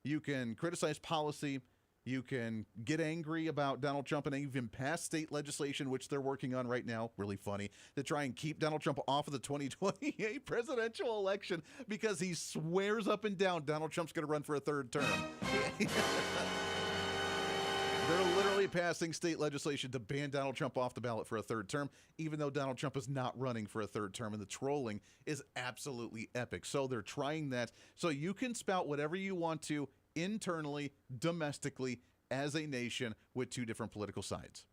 You can criticize policy. You can get angry about Donald Trump and even pass state legislation, which they're working on right now, really funny, to try and keep Donald Trump off of the 2028 presidential election because he swears up and down Donald Trump's going to run for a third term. They're literally passing state legislation to ban Donald Trump off the ballot for a third term, even though Donald Trump is not running for a third term, and the trolling is absolutely epic. So they're trying that. So you can spout whatever you want to internally, domestically, as a nation with two different political sides.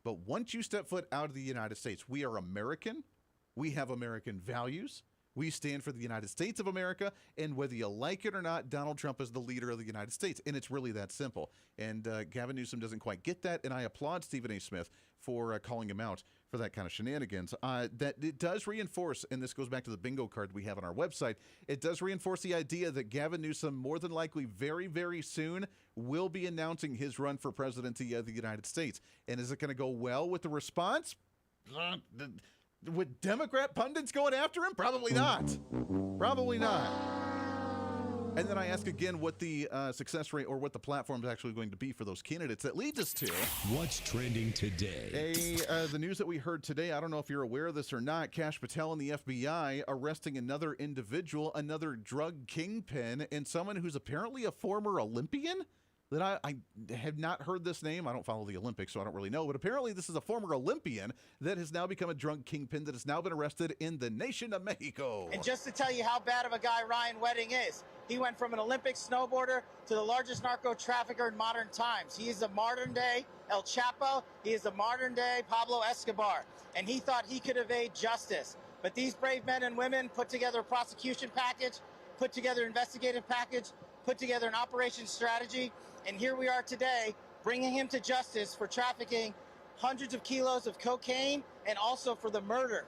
But once you step foot out of the United States, we are American. We have American values. We stand for the United States of America, and whether you like it or not, Donald Trump is the leader of the United States, and it's really that simple. And Gavin Newsom doesn't quite get that, and I applaud Stephen A. Smith for calling him out for that kind of shenanigans. That it does reinforce, and this goes back to the bingo card we have on our website, it does reinforce the idea that Gavin Newsom, more than likely very, very soon, will be announcing his run for presidency of the United States. And is it going to go well with the response? With Democrat pundits going after him? Probably not. Probably not. And then I ask again what the success rate or what the platform is actually going to be for those candidates. That leads us to what's trending today. The news that we heard today, I don't know if you're aware of this or not, Kash Patel and the FBI arresting another individual, another drug kingpin, and someone who's apparently a former Olympian? That I have not heard this name. I don't follow the Olympics, so I don't really know. But apparently this is a former Olympian that has now become a drug kingpin that has now been arrested in the nation of Mexico. And just to tell you how bad of a guy Ryan Wedding is, he went from an Olympic snowboarder to the largest narco trafficker in modern times. He is a modern-day El Chapo. He is a modern-day Pablo Escobar. And he thought he could evade justice. But these brave men and women put together a prosecution package, put together an investigative package, put together an operations strategy, and here we are today, bringing him to justice for trafficking hundreds of kilos of cocaine and also for the murder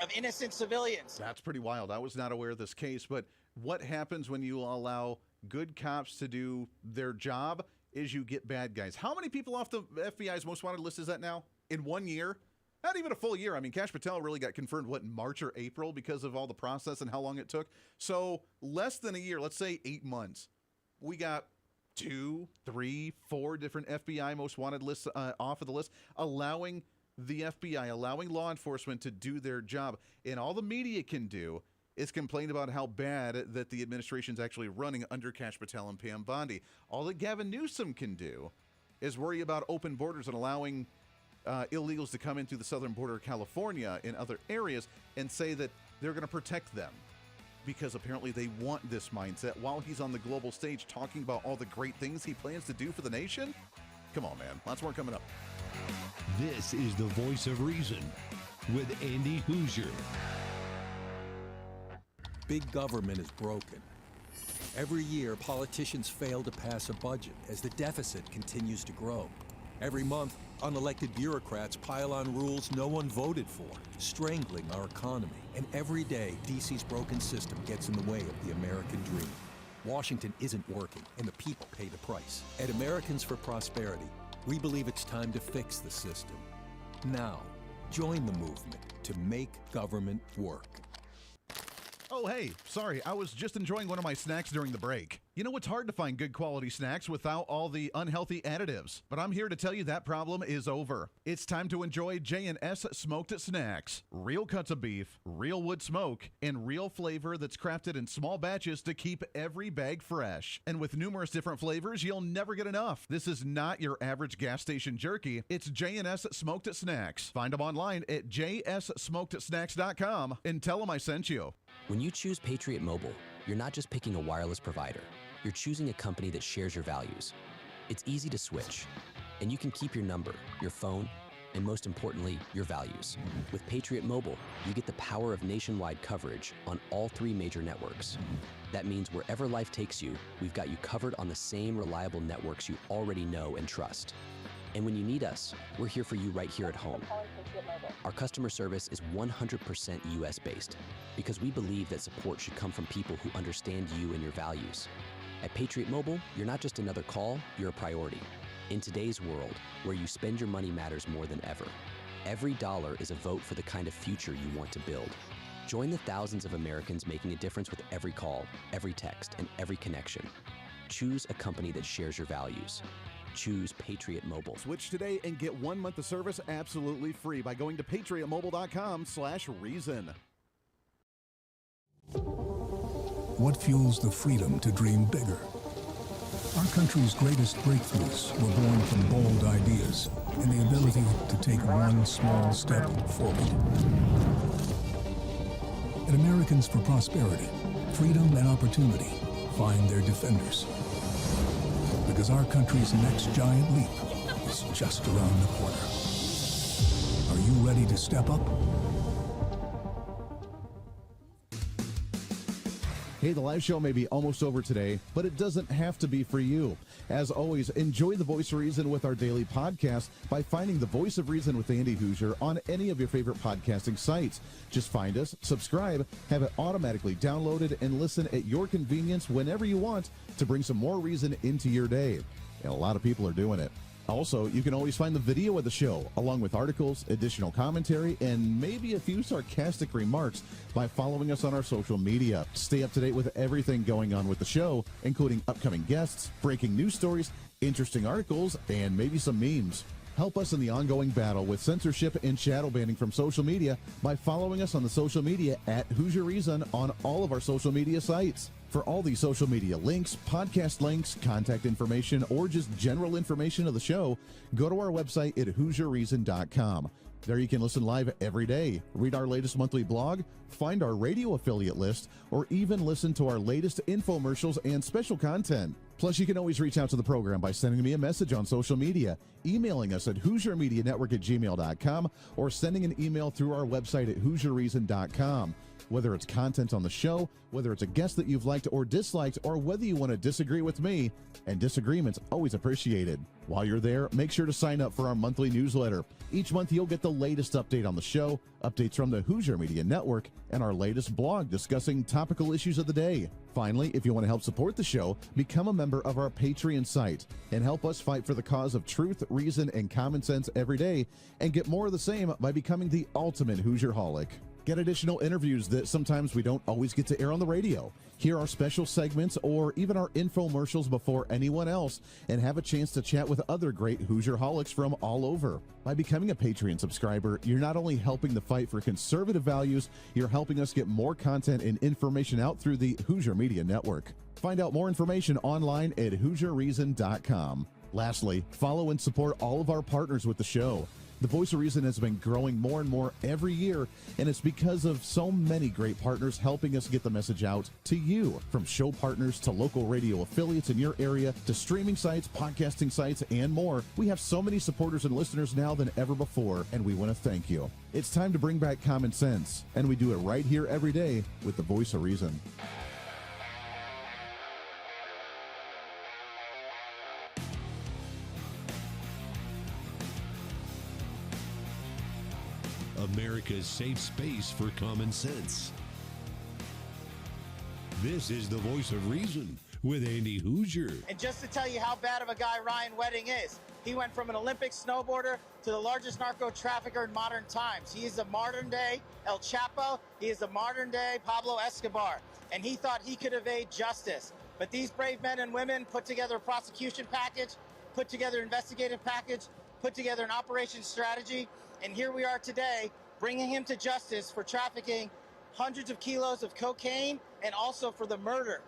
of innocent civilians. That's pretty wild. I was not aware of this case, but what happens when you allow good cops to do their job is you get bad guys. How many people off the FBI's most wanted list is that now? In 1 year? Not even a full year. I mean, Kash Patel really got confirmed, what, in March or April because of all the process and how long it took? So less than a year, let's say 8 months. We got 2, 3, 4 different FBI most wanted lists off of the list, allowing the FBI, allowing law enforcement to do their job. And all the media can do is complain about how bad that the administration's actually running under Kash Patel and Pam Bondi. All that Gavin Newsom can do is worry about open borders and allowing illegals to come in through the southern border of California and other areas and say that they're going to protect them. Because apparently they want this mindset while he's on the global stage talking about all the great things he plans to do for the nation. Come on, man. Lots more coming up. This is the Voice of Reason with Andy Hooser. Big government is broken. Every year, politicians fail to pass a budget as the deficit continues to grow. Every month, unelected bureaucrats pile on rules no one voted for, strangling our economy. And every day, DC's broken system gets in the way of the American dream. Washington isn't working, and the people pay the price. At Americans for Prosperity, we believe it's time to fix the system. Now, join the movement to make government work. Oh, hey, sorry, I was just enjoying one of my snacks during the break. You know, it's hard to find good quality snacks without all the unhealthy additives, but I'm here to tell you that problem is over. It's time to enjoy J&S Smoked Snacks. Real cuts of beef, real wood smoke, and real flavor that's crafted in small batches to keep every bag fresh. And with numerous different flavors, you'll never get enough. This is not your average gas station jerky. It's J&S Smoked Snacks. Find them online at jssmokedsnacks.com and tell them I sent you. When you choose Patriot Mobile, you're not just picking a wireless provider. You're choosing a company that shares your values. It's easy to switch, and you can keep your number, your phone, and most importantly, your values. With Patriot Mobile, you get the power of nationwide coverage on all 3 major networks. That means wherever life takes you, we've got you covered on the same reliable networks you already know and trust. And when you need us, we're here for you right here at home. Our customer service is 100% US-based because we believe that support should come from people who understand you and your values. At Patriot Mobile, you're not just another call, you're a priority. In today's world, where you spend your money matters more than ever, every dollar is a vote for the kind of future you want to build. Join the thousands of Americans making a difference with every call, every text, and every connection. Choose a company that shares your values. Choose Patriot Mobile. Switch today and get 1 month of service absolutely free by going to patriotmobile.com/reason. What fuels the freedom to dream bigger? Our country's greatest breakthroughs were born from bold ideas and the ability to take one small step forward. At Americans for Prosperity, freedom and opportunity find their defenders. Because our country's next giant leap is just around the corner. Are you ready to step up? Hey, the live show may be almost over today, but it doesn't have to be for you. As always, enjoy the Voice of Reason with our daily podcast by finding the Voice of Reason with Andy Hooser on any of your favorite podcasting sites. Just find us, subscribe, have it automatically downloaded, and listen at your convenience whenever you want to bring some more reason into your day. And a lot of people are doing it. Also, you can always find the video of the show, along with articles, additional commentary, and maybe a few sarcastic remarks by following us on our social media. Stay up to date with everything going on with the show, including upcoming guests, breaking news stories, interesting articles, and maybe some memes. Help us in the ongoing battle with censorship and shadow banning from social media by following us on the social media at Hooser Reason on all of our social media sites. For all the social media links, podcast links, contact information, or just general information of the show, go to our website at HooserReason.com. There you can listen live every day, read our latest monthly blog, find our radio affiliate list, or even listen to our latest infomercials and special content. Plus, you can always reach out to the program by sending me a message on social media, emailing us at HooserMediaNetwork@gmail.com, or sending an email through our website at HooserReason.com. Whether it's content on the show, whether it's a guest that you've liked or disliked, or whether you want to disagree with me, and disagreement's always appreciated. While you're there, make sure to sign up for our monthly newsletter. Each month, you'll get the latest update on the show, updates from the Hooser Media Network, and our latest blog discussing topical issues of the day. Finally, if you want to help support the show, become a member of our Patreon site and help us fight for the cause of truth, reason, and common sense every day, and get more of the same by becoming the ultimate Hoosierholic. Get additional interviews that sometimes we don't always get to air on the radio. Hear our special segments or even our infomercials before anyone else, and have a chance to chat with other great Hoosierholics from all over. By becoming a Patreon subscriber, you're not only helping the fight for conservative values, you're helping us get more content and information out through the Hooser Media Network. Find out more information online at HooserReason.com. Lastly, follow and support all of our partners with the show. The Voice of Reason has been growing more and more every year, and it's because of so many great partners helping us get the message out to you. From show partners to local radio affiliates in your area to streaming sites, podcasting sites, and more, we have so many supporters and listeners now than ever before, and we want to thank you. It's time to bring back common sense, and we do it right here every day with the Voice of Reason. America's safe space for common sense. This is the Voice of Reason with Andy Hooser. And just to tell you how bad of a guy Ryan Wedding is, he went from an Olympic snowboarder to the largest narco trafficker in modern times. He is a modern-day El Chapo. He is a modern-day Pablo Escobar. And he thought he could evade justice. But these brave men and women put together a prosecution package, put together an investigative package, put together an operation strategy, and here we are today bringing him to justice for trafficking hundreds of kilos of cocaine and also for the murder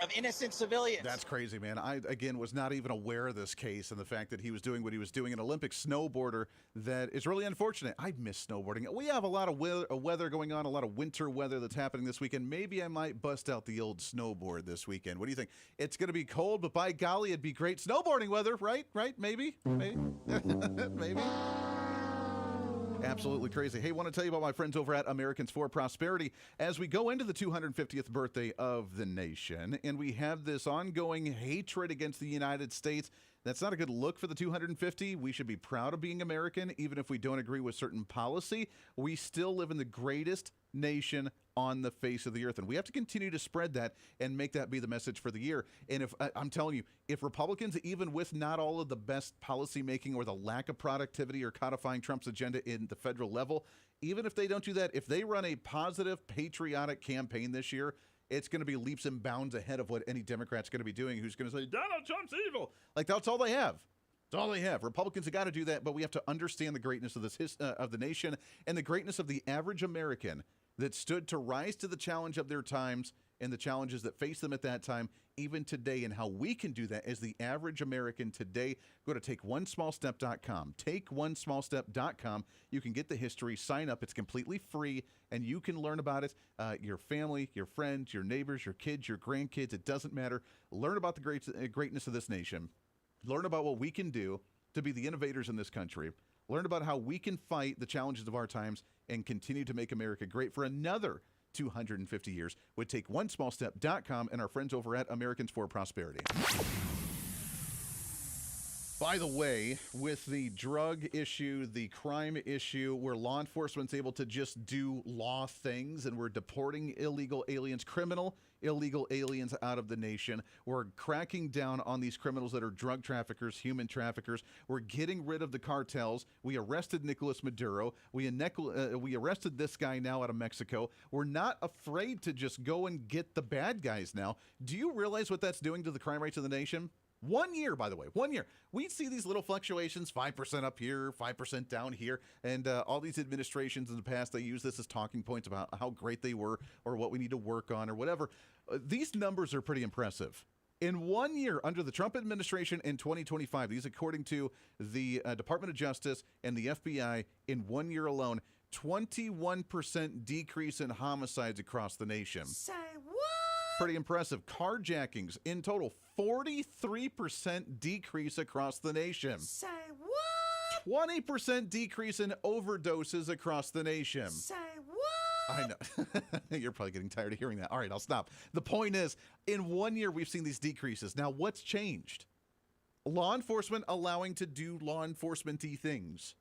of innocent civilians. That's crazy, man. I, again, was not even aware of this case and the fact that he was doing what he was doing, an Olympic snowboarder. That is really unfortunate. I miss snowboarding. We have a lot of weather going on, a lot of winter weather that's happening this weekend. Maybe I might bust out the old snowboard this weekend. What do you think? It's going to be cold, but by golly, it'd be great snowboarding weather, right? Right? Maybe? Maybe? Maybe? Absolutely crazy. Hey, want to tell you about my friends over at Americans for Prosperity as we go into the 250th birthday of the nation, and we have this ongoing hatred against the United States. That's not a good look for the 250. We should be proud of being American, even if we don't agree with certain policy. We still live in the greatest nation on the face of the earth, and we have to continue to spread that and make that be the message for the year. And if I'm telling you, if Republicans, even with not all of the best policy making or the lack of productivity or codifying Trump's agenda in the federal level, even if they don't do that, if they run a positive, patriotic campaign this year, it's going to be leaps and bounds ahead of what any Democrat's going to be doing who's going to say, Donald Trump's evil. Like, that's all they have. That's all they have. Republicans have got to do that, but we have to understand the greatness of this of the nation and the greatness of the average American that stood to rise to the challenge of their times and the challenges that face them at that time, even today, and how we can do that as the average American today. Go to takeonesmallstep.com. Takeonesmallstep.com. You can get the history, sign up. It's completely free, and you can learn about it. Your family, your friends, your neighbors, your kids, your grandkids, it doesn't matter. Learn about the greatness of this nation. Learn about what we can do to be the innovators in this country. Learn about how we can fight the challenges of our times and continue to make America great for another 250 years with TakeOneSmallStep.com and our friends over at Americans for Prosperity. By the way, with the drug issue, the crime issue, where law enforcement's able to just do law things and we're deporting illegal aliens, illegal aliens out of the nation. We're cracking down on these criminals that are drug traffickers, human traffickers. We're getting rid of the cartels. We arrested Nicolas Maduro. We arrested this guy now out of Mexico. We're not afraid to just go and get the bad guys now. Do you realize what that's doing to the crime rates of the nation? 1 year, by the way, 1 year. We see these little fluctuations, 5% up here, 5% down here, and all these administrations in the past, they use this as talking points about how great they were or what we need to work on or whatever. These numbers are pretty impressive. In 1 year under the Trump administration in 2025, these according to the Department of Justice and the FBI, in 1 year alone, 21% decrease in homicides across the nation. Say what? Pretty impressive. Carjackings in total, 43% decrease across the nation. Say what? 20% decrease in overdoses across the nation. Say what? I know. You're probably getting tired of hearing that. All right, I'll stop. The point is, in 1 year, we've seen these decreases. Now, what's changed? Law enforcement allowing to do law enforcement-y things.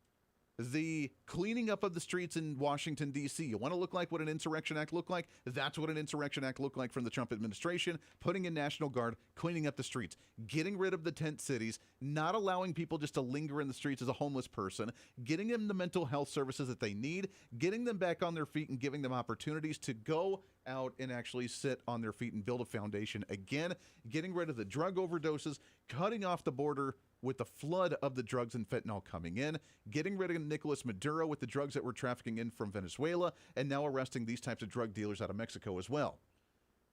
The cleaning up of the streets in Washington, D.C. You want to look like what an Insurrection Act looked like? That's what an Insurrection Act looked like from the Trump administration, putting in National Guard, cleaning up the streets, getting rid of the tent cities, not allowing people just to linger in the streets as a homeless person, getting them the mental health services that they need, getting them back on their feet and giving them opportunities to go out and actually sit on their feet and build a foundation again, getting rid of the drug overdoses, cutting off the border with the flood of the drugs and fentanyl coming in, getting rid of Nicolas Maduro with the drugs that were trafficking in from Venezuela, and now arresting these types of drug dealers out of Mexico as well.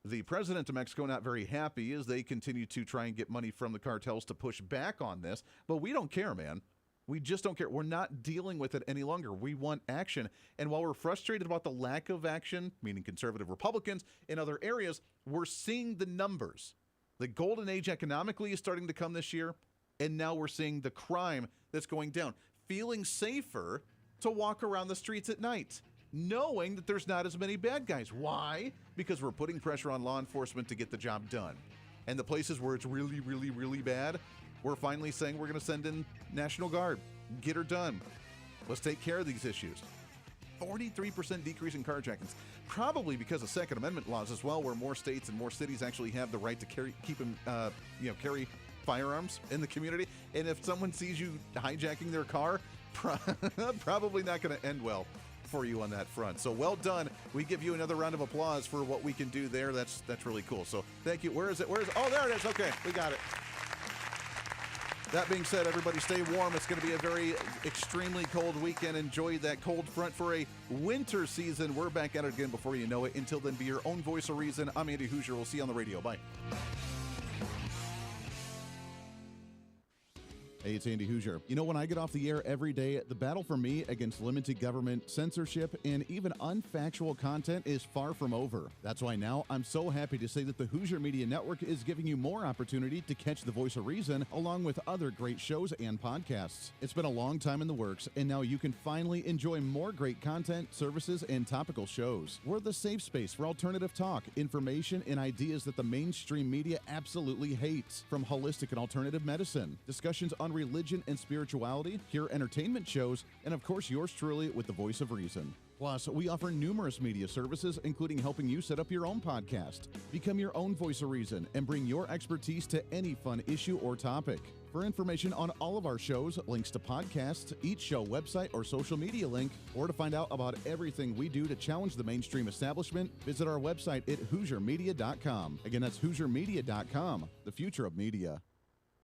The president of Mexico not very happy as they continue to try and get money from the cartels to push back on this, but we don't care, man. We just don't care. We're not dealing with it any longer. We want action. And while we're frustrated about the lack of action, meaning conservative Republicans, in other areas, we're seeing the numbers. The golden age economically is starting to come this year. And now we're seeing the crime that's going down. Feeling safer to walk around the streets at night, knowing that there's not as many bad guys. Why? Because we're putting pressure on law enforcement to get the job done. And the places where it's really, really, really bad, we're finally saying we're going to send in National Guard. Get her done. Let's take care of these issues. 43% decrease in carjackings, probably because of Second Amendment laws as well, where more states and more cities actually have the right to carry firearms in the community. And if someone sees you hijacking their car, probably not going to end well for you on that front. So well done. We give you another round of applause for what we can do there. That's really cool. So thank you. Where is it? Oh, there it is. Okay, we got it. That being said, everybody stay warm. It's going to be a very extremely cold weekend. Enjoy that cold front for a winter season. We're back at it again before you know it. Until then, be your own voice of reason. I'm Andy Hooser. We'll see you on the radio. Bye. Hey, it's Andy Hooser. You know, when I get off the air every day, the battle for me against limited government, censorship, and even unfactual content is far from over. That's why now I'm so happy to say that the Hooser Media Network is giving you more opportunity to catch the voice of reason, along with other great shows and podcasts. It's been a long time in the works, and now you can finally enjoy more great content, services, and topical shows. We're the safe space for alternative talk, information, and ideas that the mainstream media absolutely hates. From holistic and alternative medicine, discussions on religion and spirituality, pure entertainment shows, and of course yours truly with the voice of reason. Plus, we offer numerous media services, including helping you set up your own podcast. Become your own voice of reason and bring your expertise to any fun issue or topic. For information on all of our shows, links to podcasts, each show website or social media link, or to find out about everything we do to challenge the mainstream establishment, visit our website at HooserMedia.com. Again, that's HooserMedia.com, the future of media.